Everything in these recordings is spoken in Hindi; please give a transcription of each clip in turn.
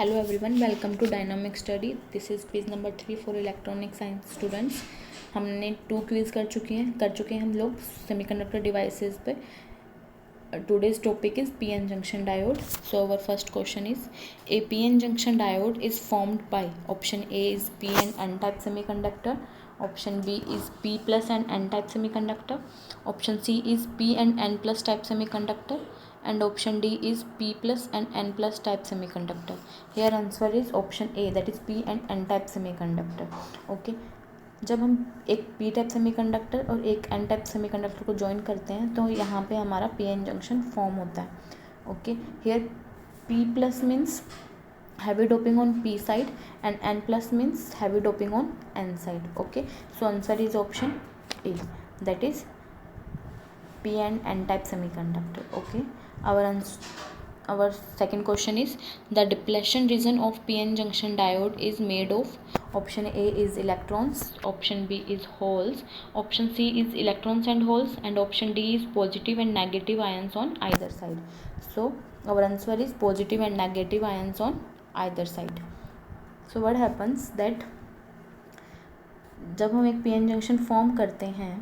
Hello everyone, welcome to Dynamic Study. This is quiz number 3 for electronic science students. हमने 2 क्विज कर चुके हैं हम लोग सेमीकंडक्टर डिवाइसेस पे. Today's topic is PN junction diode. So our first question is, a PN junction diode is formed by option A is PN n-type semiconductor, option B is P plus and n-type semiconductor, option C is P and n plus type semiconductor, and option D is P plus and n plus type semiconductor. Here answer is option A, that is P and n type semiconductor. Okay, जब हम एक पी टाइप सेमीकंडक्टर और एक एन टाइप सेमीकंडक्टर को ज्वाइन करते हैं तो यहाँ पे हमारा पी एन जंक्शन फॉर्म होता है. Okay, here P plus means heavy doping on p side and n plus means heavy doping on n side. Okay, so answer is option A, that is p and n type semiconductor. Okay, our second question is, the depletion region of PN junction diode is made of option A is electrons, option B is holes, option C is electrons and holes, and option D is positive and negative ions on either side. So our answer is positive and negative ions on either side. So what happens that जब हम एक PN जंक्शन फॉर्म करते हैं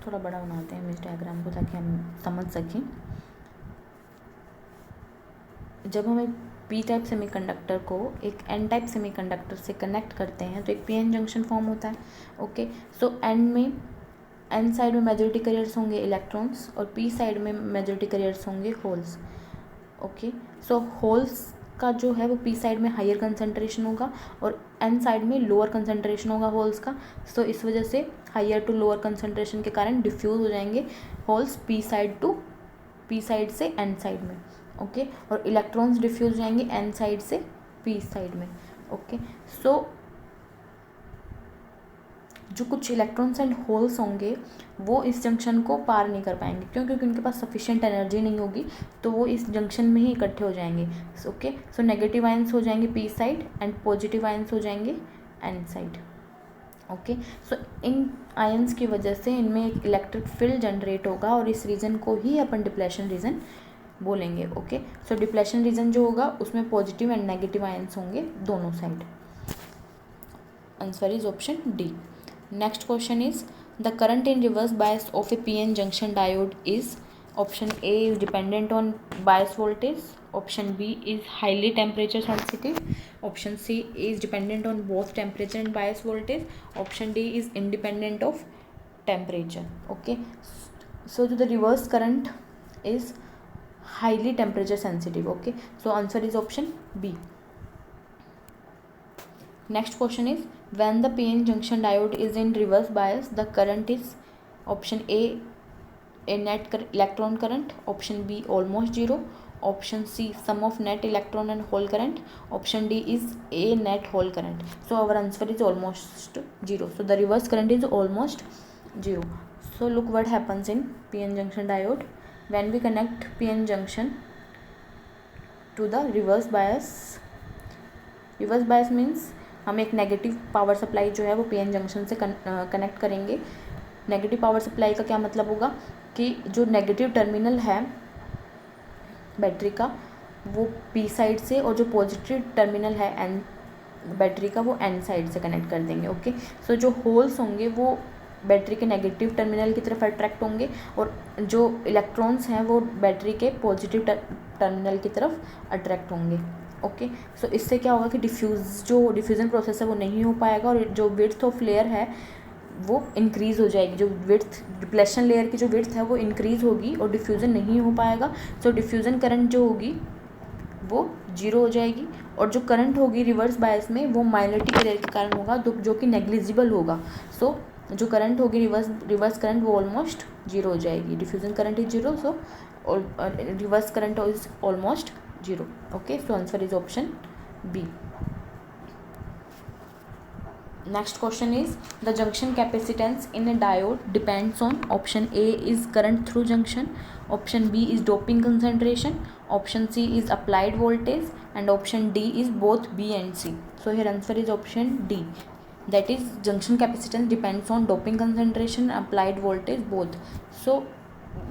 थोड़ा बड़ा बनाते हैं इस डायग्राम को ताकि हम समझ सकें. जब हम एक पी टाइप सेमीकंडक्टर को एक एन टाइप सेमीकंडक्टर से कनेक्ट करते हैं तो एक पीएन जंक्शन फॉर्म होता है. ओके, सो एन साइड में मेजॉरिटी कैरियर्स होंगे इलेक्ट्रॉन्स और पी साइड में मेजॉरिटी कैरियर्स होंगे होल्स. ओके, सो होल्स का जो है वो पी साइड में हायर कंसंट्रेशन होगा और एन साइड में लोअर कंसंट्रेशन होगा होल्स का. सो इस वजह से हायर टू लोअर कंसंट्रेशन के कारण डिफ्यूज हो जाएंगे होल्स पी साइड से एन साइड में. ओके, और इलेक्ट्रॉन्स डिफ्यूज हो जाएंगे एन साइड से पी साइड में. ओके, सो जो कुछ इलेक्ट्रॉन्स एंड होल्स होंगे वो इस जंक्शन को पार नहीं कर पाएंगे. क्यों? क्योंकि उनके पास सफिशिएंट एनर्जी नहीं होगी तो वो इस जंक्शन में ही इकट्ठे हो जाएंगे. ओके, सो नेगेटिव आयंस हो जाएंगे P side and positive ions हो जाएंगे एन साइड. ओके, सो इन आयंस की वजह से इनमें एक इलेक्ट्रिक फील्ड जनरेट होगा और इस रीजन को ही अपन डिप्लेशन रीजन बोलेंगे. ओके, सो डिप्लेशन रीजन जो होगा उसमें पॉजिटिव एंड नेगेटिव आयंस होंगे दोनों side. Answer is option D. Next question is, the current in reverse bias of a PN junction diode is option A is dependent on bias voltage, option B is highly temperature sensitive, option C is dependent on both temperature and bias voltage, option D is independent of temperature. Okay, so the reverse current is highly temperature sensitive. Okay, so answer is option B. Next question is, when the PN junction diode is in reverse bias, the current is option A net electron current, option B almost zero, option C sum of net electron and hole current, option D is A net hole current. So our answer is almost zero. So the reverse current is almost zero. So look what happens in PN junction diode when we connect PN junction to the reverse bias. Reverse bias means हम एक नेगेटिव पावर सप्लाई जो है वो पीएन जंक्शन से कनेक्ट करेंगे. नेगेटिव पावर सप्लाई का क्या मतलब होगा कि जो नेगेटिव टर्मिनल है बैटरी का वो पी साइड से और जो पॉजिटिव टर्मिनल है एन बैटरी का वो एन साइड से कनेक्ट कर देंगे. ओके, सो जो होल्स होंगे वो बैटरी के नेगेटिव टर्मिनल की तरफ अट्रैक्ट होंगे और जो इलेक्ट्रॉन्स हैं वो बैटरी के पॉजिटिव टर्मिनल की तरफ अट्रैक्ट होंगे. ओके, सो इससे क्या होगा कि डिफ्यूज़न प्रोसेस है वो नहीं हो पाएगा और जो विड्थ ऑफ लेयर है वो इंक्रीज़ हो जाएगी. जो विड्थ डिप्लेशन लेयर की जो विड्थ है वो इंक्रीज़ होगी और डिफ्यूज़न नहीं हो पाएगा. सो डिफ्यूज़न करंट जो होगी वो जीरो हो जाएगी और जो करंट होगी रिवर्स बायस में वो माइनॉरिटी कैरियर के कारण होगा जो कि नेग्लिजिबल होगा. सो जो करंट होगी रिवर्स करंट वो ऑलमोस्ट जीरो हो जाएगी. Diffusion current is zero, so reverse current is almost zero. Okay, so answer is option B. Next question is, the junction capacitance in a diode depends on option A is current through junction, option B is doping concentration, option C is applied voltage, and option D is both B and C. So here answer is option D, that is junction capacitance depends on doping concentration, applied voltage, both. So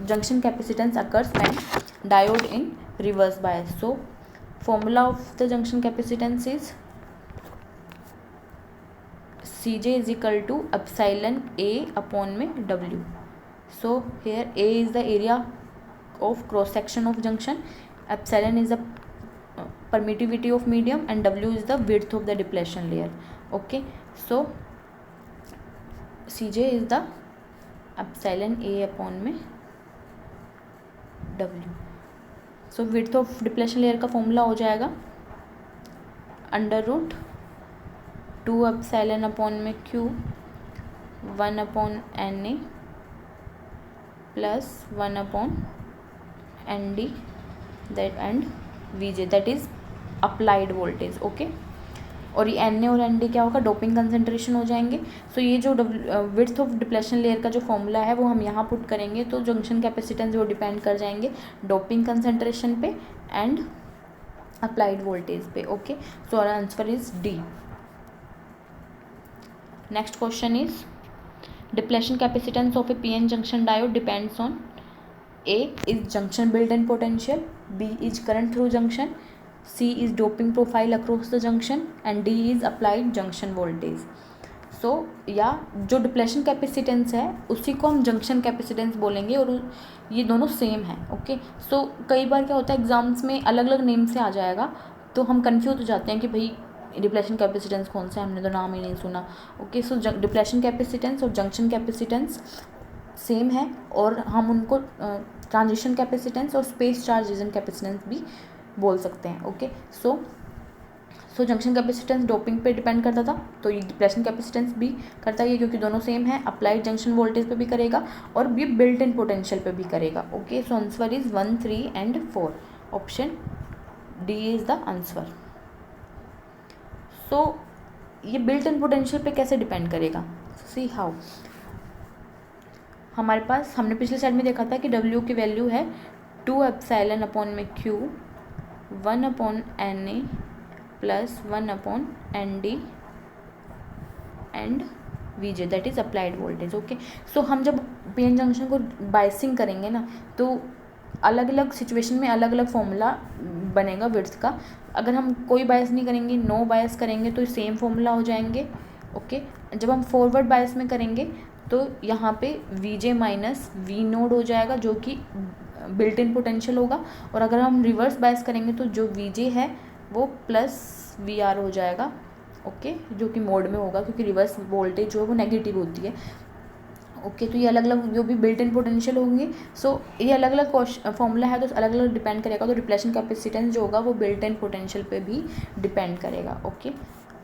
junction capacitance occurs when diode in reverse bias. So formula of the junction capacitance is Cj is equal to epsilon A upon में W. So here A is the area of cross section of junction, epsilon is the permittivity of medium, and W is the width of the depletion layer. Okay, so Cj is the epsilon A upon में W. So width of depletion layer का फॉर्मूला हो जाएगा √2 epsilon अपॉन में Q 1 upon Na plus 1 upon Nd that and Vj that is applied voltage. Okay, और ये Na और Nd क्या होगा, डोपिंग कंसंट्रेशन हो जाएंगे. सो ये जो विड्थ ऑफ डिप्लेशन लेयर का जो फॉर्मूला है वो हम यहाँ पुट करेंगे, तो जंक्शन कैपेसिटेंस वो डिपेंड कर जाएंगे डोपिंग कंसंट्रेशन पे एंड अप्लाइड वोल्टेज पे. Okay, so our answer is D. Next question is depletion capacitance of a PN junction diode depends on A is junction built-in potential, B is current through junction, C is doping profile across the junction, and D is applied junction voltage. So या जो डिप्लेशन कैपेसिटेंस है उसी को हम जंक्शन कैपेसिटेंस बोलेंगे और ये दोनों सेम है. ओके, सो कई बार क्या होता है एग्जाम्स में अलग अलग नेम से आ जाएगा तो हम कंफ्यूज हो जाते हैं कि भाई डिप्लेशन कैपेसिटेंस कौन सा है, हमने तो नाम ही नहीं सुना. ओके, सो डिप्लेशन कैपेसिटेंस और जंक्शन कैपेसिटेंस सेम है और हम उनको ट्रांजिशन कैपेसिटेंस और स्पेस चार्ज रीजन कैपेसिटेंस भी बोल सकते हैं. ओके, सो जंक्शन कैपेसिटेंस डोपिंग पे डिपेंड करता था तो ये डिप्लेशन कैपेसिटेंस भी करता है क्योंकि दोनों सेम है. अप्लाइड जंक्शन वोल्टेज पे भी करेगा और ये बिल्ट इन पोटेंशियल पे भी करेगा. Okay, so answer is 1, 3 and 4. Option D is the answer. So ये बिल्ट इन पोटेंशियल पे कैसे डिपेंड करेगा, सी हाउ. हमारे पास हमने पिछले साइड में देखा था कि W की वैल्यू है 2 एप्सिलॉन अपॉन में Q 1 upon Na plus 1 upon Nd and Vj that is applied voltage. Okay, so हम जब पीएन जंक्शन को बायसिंग करेंगे ना तो अलग अलग सिचुएशन में अलग अलग फॉर्मूला बनेगा विड्थ का. अगर हम कोई बायस नहीं करेंगे, नो बायस करेंगे तो सेम फॉर्मूला हो जाएंगे. ओके, जब हम फॉरवर्ड बायस में करेंगे तो यहाँ पे Vj माइनस वी नोड हो जाएगा जो कि बिल्ट इन पोटेंशियल होगा, और अगर हम रिवर्स बायस करेंगे तो जो Vj है वो प्लस Vr हो जाएगा. ओके, जो कि मोड में होगा क्योंकि रिवर्स वोल्टेज जो है वो नेगेटिव होती है. ओके, तो ये अलग अलग जो भी बिल्ट इन पोटेंशियल होंगे. सो ये अलग अलग फॉर्मूला है तो अलग अलग डिपेंड करेगा. तो रिप्लेशन कैपेसिटेंस जो होगा वो बिल्ट इन पोटेंशियल पे भी डिपेंड करेगा. Okay,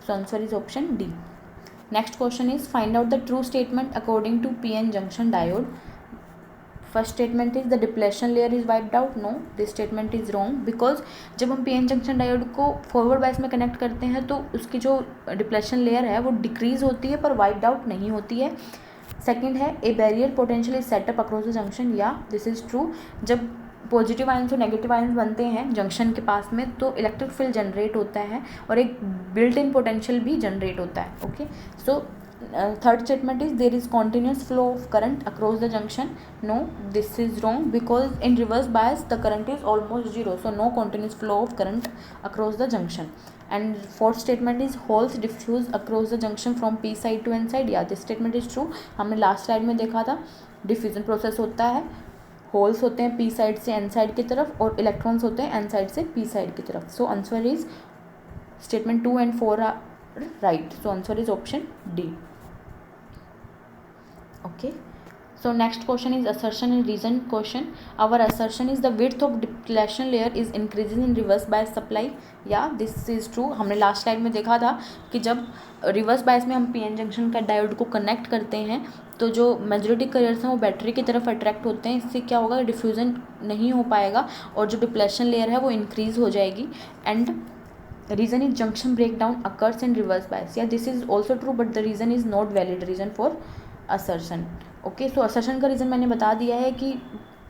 so answer is option D. Next question is find out the true statement according to PN junction diode. First statement is the depletion layer is wiped out. No, this statement is wrong because जब हम PN junction diode को forward bias में connect करते हैं तो उसकी जो depletion layer है वो decrease होती है पर wiped out नहीं होती है. Second है a barrier potential is set up across the junction. Yeah, this is true. जब पॉजिटिव आयंस और नेगेटिव आयंस बनते हैं जंक्शन के पास में तो इलेक्ट्रिक फील्ड जनरेट होता है और एक बिल्ट इन पोटेंशियल भी जनरेट होता है. Okay, so third statement is there is continuous flow of current across the junction. No, this is wrong because in reverse bias the current is almost zero. So no continuous flow of current across the junction. And fourth statement is holes diffuse across the junction from P side to N side. या दिस स्टेटमेंट इज ट्रू. हमने लास्ट स्लाइड में देखा था डिफ्यूजन प्रोसेस होता है, होल्स होते हैं पी साइड से एन साइड की तरफ और इलेक्ट्रॉन्स होते हैं एन साइड से पी साइड की तरफ. So answer is statement 2 and 4 are right. So answer is option D. Okay, so next question is assertion and reason question. Our assertion is the width of depletion layer is increasing in reverse bias supply. Yeah, this is true. हमने लास्ट स्लाइड में देखा था कि जब रिवर्स बायस में हम पीएन जंक्शन का डायोड को कनेक्ट करते हैं तो जो मेजॉरिटी कैरियर्स हैं वो बैटरी की तरफ अट्रैक्ट होते हैं. इससे क्या होगा, डिफ्यूज़न नहीं हो पाएगा और जो डिप्लेशन लेयर है वो इंक्रीज हो जाएगी. And reason is junction break down occurs in reverse bias. Yeah this is also true but the reason is not valid reason for assertion. Okay, so assertion का रीज़न मैंने बता दिया है कि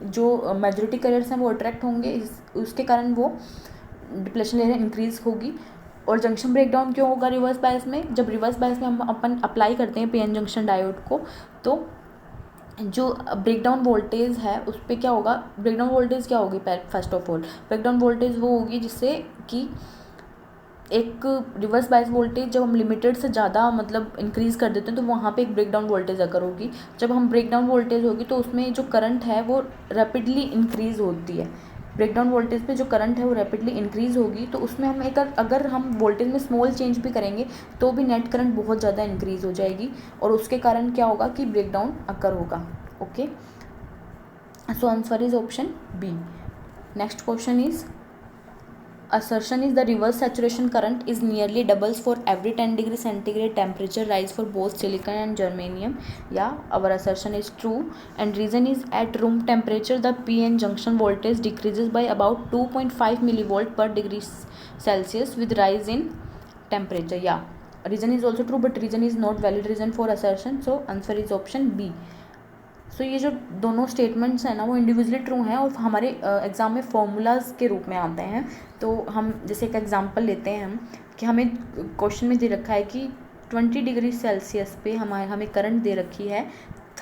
जो मेजॉरिटी कैरियर्स हैं वो अट्रैक्ट होंगे, उसके कारण वो डिप्लेशन लेयर इंक्रीज होगी. और जंक्शन ब्रेकडाउन क्यों होगा रिवर्स बायस में, जब रिवर्स बायस में हम अपन अप्लाई करते हैं पीएन जंक्शन डायोड को तो जो ब्रेकडाउन वोल्टेज है उस पर क्या होगा, ब्रेकडाउन वोल्टेज क्या होगी, first of all breakdown voltage वो होगी जिससे कि एक रिवर्स बायस वोल्टेज जब हम लिमिटेड से ज़्यादा मतलब इंक्रीज़ कर देते हैं तो वहाँ पे एक ब्रेकडाउन वोल्टेज अगर होगी। जब हम ब्रेकडाउन वोल्टेज होगी तो उसमें जो करंट है वो रैपिडली इंक्रीज़ होती है। ब्रेकडाउन वोल्टेज पे जो करंट है वो रैपिडली इंक्रीज़ होगी, तो उसमें हम एक अगर हम वोल्टेज में स्मॉल चेंज भी करेंगे तो भी नेट करंट बहुत ज़्यादा इंक्रीज़ हो जाएगी और उसके कारण क्या होगा कि ब्रेकडाउन अकर होगा। Okay, so answer is option B. Next question is assertion is the reverse saturation current is nearly doubles for every 10 degree centigrade temperature rise for both silicon and germanium. Yeah, our assertion is true, and reason is at room temperature the p-n junction voltage decreases by about 2.5 millivolt per degree Celsius with rise in temperature. Yeah, reason is also true, but reason is not valid reason for assertion, so answer is option B. सो ये जो दोनों स्टेटमेंट्स हैं ना वो इंडिविजुअली ट्रू हैं और हमारे एग्ज़ाम में फॉर्मूलाज के रूप में आते हैं। तो हम जैसे एक एग्जांपल लेते हैं हम कि हमें क्वेश्चन में दे रखा है कि 20 डिग्री सेल्सियस पे हमें करंट दे रखी है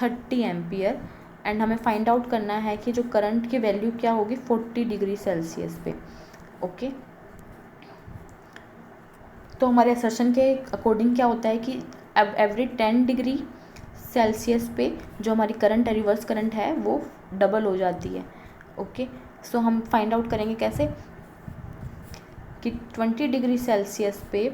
30 एम्पियर एंड हमें फाइंड आउट करना है कि जो करंट की वैल्यू क्या होगी 40 डिग्री सेल्सियस पे। ओके, तो हमारे असर्शन के अकॉर्डिंग क्या होता है कि एवरी 10 डिग्री सेल्सियस पे जो हमारी करंट है रिवर्स करंट है वो डबल हो जाती है। ओके, सो हम फाइंड आउट करेंगे कैसे कि 20 डिग्री सेल्सियस पे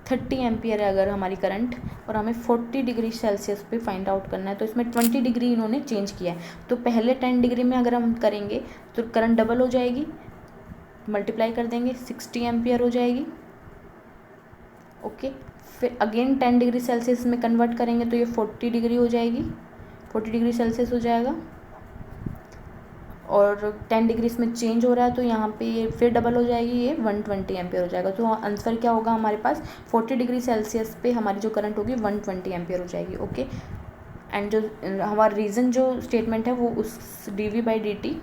30 एम्पियर है अगर हमारी करंट और हमें 40 डिग्री सेल्सियस पे फाइंड आउट करना है, तो इसमें 20 डिग्री इन्होंने चेंज किया है। तो पहले 10 डिग्री में अगर हम करेंगे तो करंट डबल हो जाएगी, मल्टीप्लाई कर देंगे 60 एम्पियर हो जाएगी। ओके, फिर अगेन 10 डिग्री सेल्सियस में कन्वर्ट करेंगे तो ये 40 डिग्री हो जाएगी, 40 डिग्री सेल्सियस हो जाएगा और 10 डिग्री इसमें चेंज हो रहा है तो यहाँ पे ये फिर डबल हो जाएगी, ये 120 एम्पियर हो जाएगा। तो आंसर क्या होगा हमारे पास 40 डिग्री सेल्सियस पे हमारी जो करंट होगी 120 एम्पियर हो जाएगी। ओके, एंड जो हमारा रीज़न जो स्टेटमेंट है वो उस dV/dt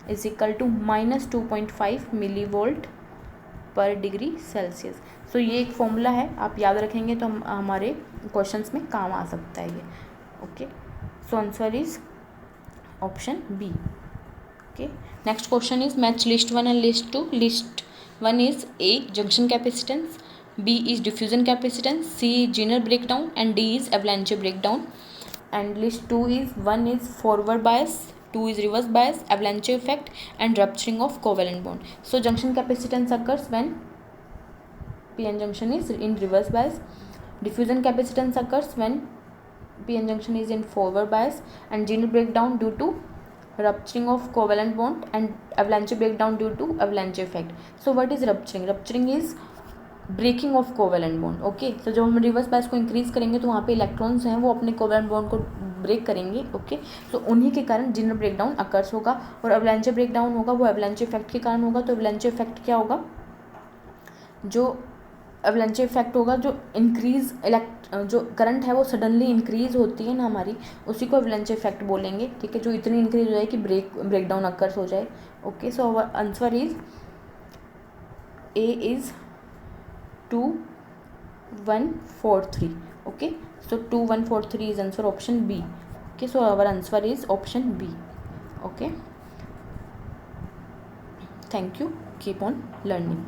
is equal to -2.5 milli volt पर डिग्री सेल्सियस। सो ये एक फॉर्मूला है, आप याद रखेंगे तो हमारे क्वेश्चंस में काम आ सकता है ये। Okay, so answer is option B. Okay, next question is match list 1 and list 2। List 1 is A junction capacitance, B is diffusion capacitance, C zener breakdown and D is avalanche breakdown. And list 2 is 1 is forward bias, 2 is reverse bias, avalanche effect and rupturing of covalent bond. So junction capacitance occurs when p-n junction is in reverse bias. Diffusion capacitance occurs when p-n junction is in forward bias, and general breakdown due to rupturing of covalent bond and avalanche breakdown due to avalanche effect. So what is rupturing? Rupturing is breaking off covalent bond. Okay, तो जब हम रिवर्स बायस को इंक्रीज करेंगे तो वहाँ पे इलेक्ट्रॉन्स हैं वो अपने कोवेलेंट बॉन्ड को ब्रेक करेंगे। ओके, तो उन्हीं के कारण जनरल ब्रेकडाउन अकर्स होगा और एवलांचे ब्रेकडाउन होगा वो एवलांचे इफेक्ट के कारण होगा। तो एवलांचे इफेक्ट क्या होगा, जो एवलांचे इफेक्ट होगा जो इंक्रीज जो करंट है वो सडनली इंक्रीज होती है ना हमारी, उसी को एवलांचे इफेक्ट बोलेंगे। ठीक है, जो इतनी इंक्रीज हो जाए कि ब्रेकडाउन अकर्स हो जाए। Okay, so our answer is A is 2143. Okay, so 2143 is answer option B. Okay, so our answer is option B. Okay, thank you, keep on learning.